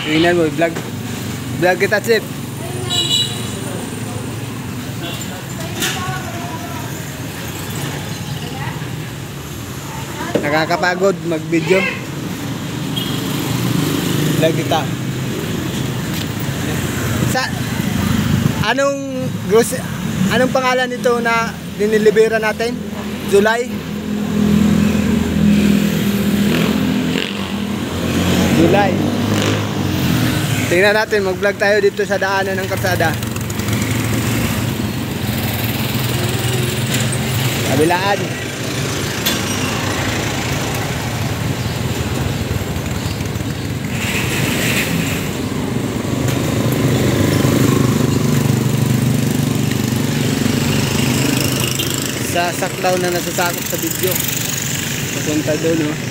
Tingnan mo, vlog. Vlog kita, Chip. Nakakapagod mag-video. Vlog kita. Sa anong pangalan nito na dinilibera natin? July. Tingnan natin, mag-vlog tayo dito sa daanan ng kalsada. Kabilaan. Sasaklaw na nasasakop sa video. Papunta doon, oh.